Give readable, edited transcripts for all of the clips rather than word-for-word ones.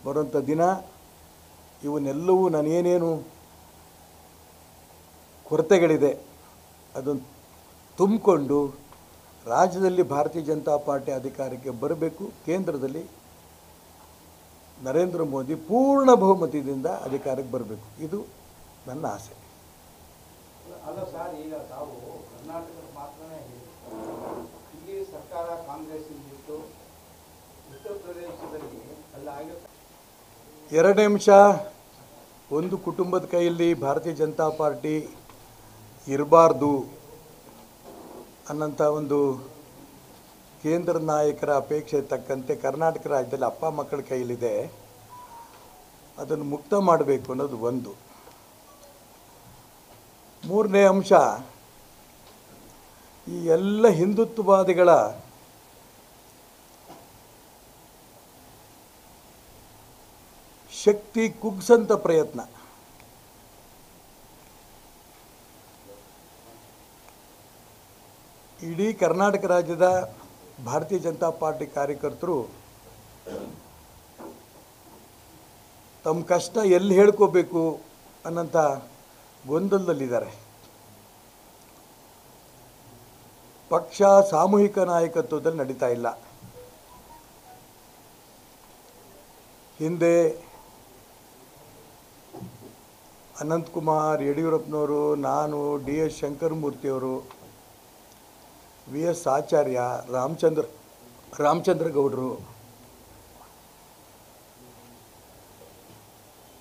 ಬರುವಂಥ ದಿನ ಇವನ್ನೆಲ್ಲವೂ ನಾನೇನೇನು ಕೊರತೆಗಳಿದೆ ಅದನ್ನು ತುಂಬಿಕೊಂಡು ರಾಜ್ಯದಲ್ಲಿ ಭಾರತೀಯ ಜನತಾ ಪಾರ್ಟಿ ಅಧಿಕಾರಕ್ಕೆ ಬರಬೇಕು. ಕೇಂದ್ರದಲ್ಲಿ ನರೇಂದ್ರ ಮೋದಿ ಪೂರ್ಣ ಬಹುಮತದಿಂದ ಅಧಿಕಾರಕ್ಕೆ ಬರಬೇಕು. ಇದು ನನ್ನ ಆಸೆ. ಅಲ್ಲ ಸರ್, ಈಗ ತಾವು ಕರ್ನಾಟಕದ ಮಾತ್ರನೇ ಇಲ್ಲಿ ಸರ್ಕಾರ ಕಾಂಗ್ರೆಸ್ ಇದ್ದು ಉತ್ತರ ಪ್ರದೇಶದಲ್ಲಿ ಅಲ್ಲ ಆಗುತ್ತೆ. ಎರಡನೇ ಅಂಶ, ಒಂದು ಕುಟುಂಬದ ಕೈಯಲ್ಲಿ ಭಾರತೀಯ ಜನತಾ ಪಾರ್ಟಿ ಇರಬಾರ್ದು ಅನ್ನೋಂಥ ಒಂದು ಕೇಂದ್ರ ನಾಯಕರ ಅಪೇಕ್ಷೆ ತಕ್ಕಂತೆ ಕರ್ನಾಟಕ ರಾಜ್ಯದಲ್ಲಿ ಅಪ್ಪ ಮಕ್ಕಳ ಕೈಯಲ್ಲಿದೆ. ಅದನ್ನು ಮುಕ್ತ ಮಾಡಬೇಕು ಅನ್ನೋದು ಒಂದು. ಮೂರನೇ ಅಂಶ, ಈ ಎಲ್ಲ ಹಿಂದುತ್ವವಾದಿಗಳ ಶಕ್ತಿ ಕುಗ್ಸಂಥ ಪ್ರಯತ್ನ. ಇಡೀ ಕರ್ನಾಟಕ ರಾಜ್ಯದ ಭಾರತೀಯ ಜನತಾ ಪಾರ್ಟಿ ಕಾರ್ಯಕರ್ತರು ತಮ್ಮ ಕಷ್ಟ ಎಲ್ಲಿ ಹೇಳ್ಕೋಬೇಕು ಅನ್ನೋಂಥ ಗೊಂದಲದಲ್ಲಿದ್ದಾರೆ. ಪಕ್ಷ ಸಾಮೂಹಿಕ ನಾಯಕತ್ವದಲ್ಲಿ ನಡೀತಾ ಇಲ್ಲ. ಹಿಂದೆ ಅನಂತಕುಮಾರ್, ಯಡಿಯೂರಪ್ಪನವರು, ನಾನು, DS ಶಂಕರಮೂರ್ತಿಯವರು, VS ಆಚಾರ್ಯ, ರಾಮಚಂದ್ರ ಗೌಡರು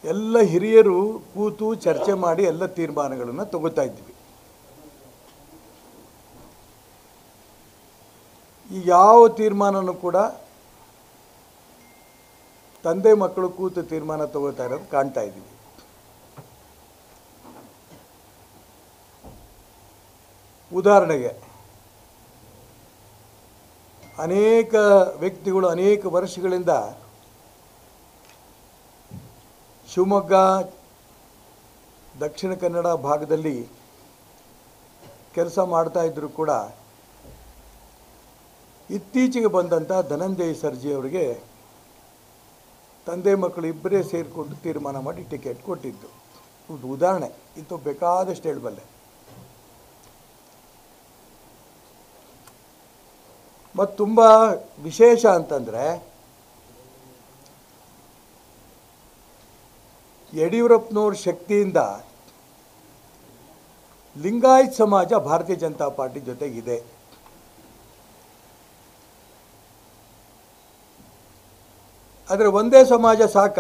ಎಲ್ಲ ಹಿರಿಯರು ಕೂತು ಚರ್ಚೆ ಮಾಡಿ ಎಲ್ಲ ತೀರ್ಮಾನಗಳನ್ನು ತಗೋತಾ ಇದ್ವಿ. ಈ ಯಾವ ತೀರ್ಮಾನನೂ ಕೂಡ ತಂದೆ ಮಕ್ಕಳು ಕೂತು ತೀರ್ಮಾನ ತಗೋತಾ ಇರೋದು ಕಾಣ್ತಾ ಇದ್ದೀವಿ. ಉದಾಹರಣೆಗೆ, ಅನೇಕ ವ್ಯಕ್ತಿಗಳು ಅನೇಕ ವರ್ಷಗಳಿಂದ ಶಿವಮೊಗ್ಗ, ದಕ್ಷಿಣ ಕನ್ನಡ ಭಾಗದಲ್ಲಿ ಕೆಲಸ ಮಾಡ್ತಾ ಇದ್ದರೂ ಕೂಡ ಇತ್ತೀಚೆಗೆ ಬಂದಂಥ ಧನಂಜಯ ಸರ್ಜಿ ಅವರಿಗೆ ತಂದೆ ಮಕ್ಕಳು ಇಬ್ಬರೇ ಸೇರಿಕೊಂಡು ತೀರ್ಮಾನ ಮಾಡಿ ಟಿಕೆಟ್ ಕೊಟ್ಟಿದ್ದು. ಇದು ಉದಾಹರಣೆ. ಇಂಥ ಬೇಕಾದಷ್ಟು ಹೇಳಬಲ್ಲೆ. ಮತ್ತು ತುಂಬ ವಿಶೇಷ ಅಂತಂದರೆ, ಯಡಿಯೂರಪ್ಪನವ್ರ ಶಕ್ತಿಯಿಂದ ಲಿಂಗಾಯತ್ ಸಮಾಜ ಭಾರತೀಯ ಜನತಾ ಪಾರ್ಟಿ ಜೊತೆಗಿದೆ. ಆದರೆ ಒಂದೇ ಸಮಾಜ ಸಾಕ?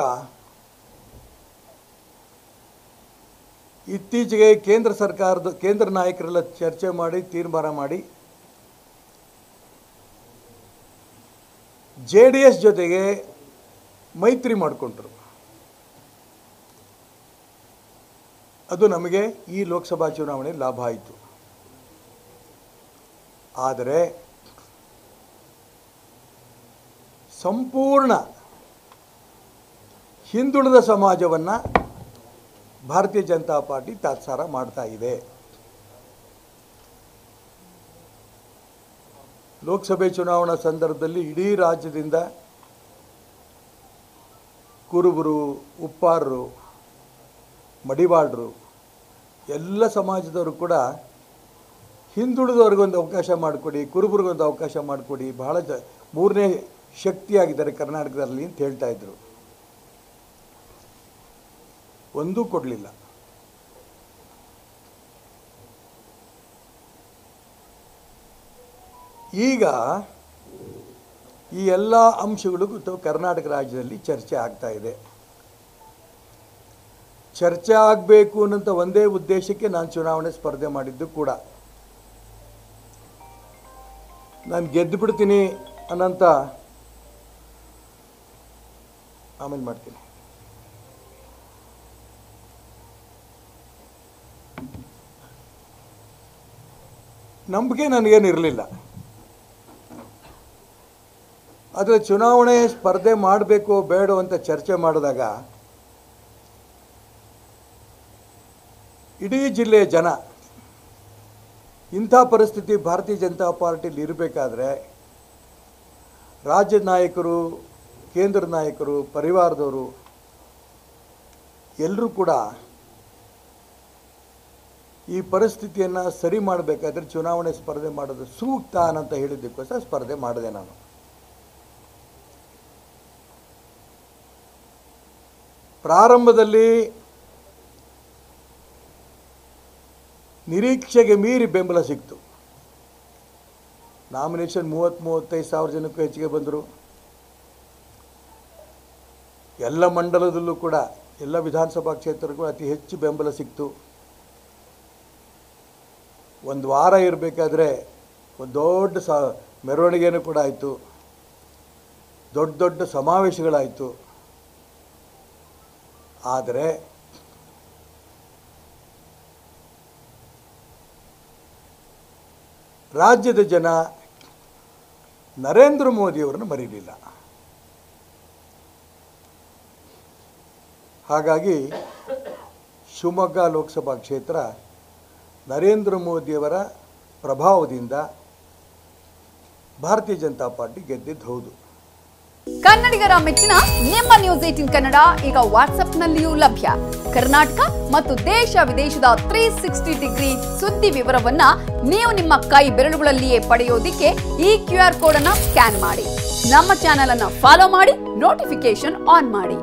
ಇತ್ತೀಚೆಗೆ ಕೇಂದ್ರ ನಾಯಕರೆಲ್ಲ ಚರ್ಚೆ ಮಾಡಿ ತೀರ್ಮಾನ ಮಾಡಿ JDS ಜೊತೆಗೆ ಮೈತ್ರಿ ಮಾಡಿಕೊಂಡ್ರು. ಅದು ನಮಗೆ ಈ ಲೋಕಸಭಾ ಚುನಾವಣೆ ಲಾಭ ಆಯಿತು. ಆದರೆ ಸಂಪೂರ್ಣ ಹಿಂದುಳಿದ ಸಮಾಜವನ್ನು ಭಾರತೀಯ ಜನತಾ ಪಾರ್ಟಿ ತಾತ್ಸಾರ ಮಾಡ್ತಾ ಇದೆ. ಲೋಕಸಭೆ ಚುನಾವಣಾ ಸಂದರ್ಭದಲ್ಲಿ ಇಡೀ ರಾಜ್ಯದಿಂದ ಕುರುಬರು, ಉಪ್ಪಾರರು, ಮಡಿವಾಳರು ಎಲ್ಲ ಸಮಾಜದವರು ಕೂಡ ಹಿಂದುಳಿದವ್ರಿಗೊಂದು ಅವಕಾಶ ಮಾಡಿಕೊಡಿ, ಕುರುಬರಿಗೊಂದು ಅವಕಾಶ ಮಾಡಿಕೊಡಿ, ಬಹಳ ಮೂರನೇ ಶಕ್ತಿಯಾಗಿದ್ದಾರೆ ಕರ್ನಾಟಕದಲ್ಲಿ ಅಂತ ಹೇಳ್ತಾ ಇದ್ರು. ಒಂದೂ ಕೊಡಲಿಲ್ಲ. ಈಗ ಈ ಎಲ್ಲ ಅಂಶಗಳಿಗೂ ಕರ್ನಾಟಕ ರಾಜ್ಯದಲ್ಲಿ ಚರ್ಚೆ ಆಗ್ತಾ ಇದೆ. ಚರ್ಚೆ ಆಗಬೇಕು ಅನ್ನೋಂಥ ಒಂದೇ ಉದ್ದೇಶಕ್ಕೆ ನಾನು ಚುನಾವಣೆ ಸ್ಪರ್ಧೆ ಮಾಡಿದ್ದು ಕೂಡ. ನಾನು ಗೆದ್ದು ಬಿಡ್ತೀನಿ ಅನ್ನೋಂಥ, ಆಮೇಲೆ ಮಾಡ್ತೀನಿ. ನಂಬಿಕೆ ನನಗೇನಿರಲಿಲ್ಲ. ಆದರೆ ಚುನಾವಣೆ ಸ್ಪರ್ಧೆ ಮಾಡಬೇಕು ಬೇಡ ಅಂತ ಚರ್ಚೆ ಮಾಡಿದಾಗ ಇಡೀ ಜಿಲ್ಲೆಯ ಜನ ಇಂಥ ಪರಿಸ್ಥಿತಿ ಭಾರತೀಯ ಜನತಾ ಪಾರ್ಟಿಲಿ ಇರಬೇಕಾದ್ರೆ ರಾಜ್ಯ ನಾಯಕರು, ಕೇಂದ್ರ ನಾಯಕರು, ಪರಿವಾರದವರು ಎಲ್ಲರೂ ಕೂಡ ಈ ಪರಿಸ್ಥಿತಿಯನ್ನು ಸರಿ ಮಾಡಬೇಕಾದ್ರೆ ಚುನಾವಣೆ ಸ್ಪರ್ಧೆ ಮಾಡೋದು ಸೂಕ್ತ ಅಂತ ಹೇಳಿದ್ದಕ್ಕೋಸ್ಕರ ಸ್ಪರ್ಧೆ ಮಾಡಿದೆ ನಾನು. ಪ್ರಾರಂಭದಲ್ಲಿ ನಿರೀಕ್ಷೆಗೆ ಮೀರಿ ಬೆಂಬಲ ಸಿಕ್ತು. ನಾಮಿನೇಷನ್ 30-35 ಸಾವಿರ ಜನಕ್ಕೂ ಹೆಚ್ಚಿಗೆ ಬಂದರು. ಎಲ್ಲ ಮಂಡಲದಲ್ಲೂ ಕೂಡ ಎಲ್ಲ ವಿಧಾನಸಭಾ ಕ್ಷೇತ್ರಕ್ಕೂ ಅತಿ ಹೆಚ್ಚು ಬೆಂಬಲ ಸಿಕ್ತು. ಒಂದು ವಾರ ಇರಬೇಕಾದ್ರೆ ಒಂದು ದೊಡ್ಡ ಮೆರವಣಿಗೆನೂ ಕೂಡ ಆಯಿತು, ದೊಡ್ಡ ದೊಡ್ಡ ಸಮಾವೇಶಗಳಾಯಿತು. ಆದರೆ ರಾಜ್ಯದ ಜನ ನರೇಂದ್ರ ಮೋದಿಯವರನ್ನು ಮರೀಲಿಲ್ಲ. ಹಾಗಾಗಿ ಶಿವಮೊಗ್ಗ ಲೋಕಸಭಾ ಕ್ಷೇತ್ರ ನರೇಂದ್ರ ಮೋದಿಯವರ ಪ್ರಭಾವದಿಂದ ಭಾರತೀಯ ಜನತಾ ಪಾರ್ಟಿ ಗೆದ್ದಿದ್ದು ಹೌದು. ಕನ್ನಡಿಗರ ಮೆಚ್ಚಿನ ನಿಮ್ಮ ನ್ಯೂಸ್ 18 ಕನ್ನಡ ಈಗ ವಾಟ್ಸ್ಆಪ್ನಲ್ಲಿಯೂ ಲಭ್ಯ. ಕರ್ನಾಟಕ ಮತ್ತು ದೇಶ ವಿದೇಶದ 360 ಡಿಗ್ರಿ ಸುದ್ದಿ ವಿವರವನ್ನ ನೀವು ನಿಮ್ಮ ಕೈ ಬೆರಳುಗಳಲ್ಲಿಯೇ ಪಡೆಯೋದಿಕ್ಕೆ ಈ QR ಕೋಡ್ ಅನ್ನು ಸ್ಕ್ಯಾನ್ ಮಾಡಿ. ನಮ್ಮ ಚಾನೆಲ್ ಅನ್ನು ಫಾಲೋ ಮಾಡಿ, ನೋಟಿಫಿಕೇಶನ್ ಆನ್ ಮಾಡಿ.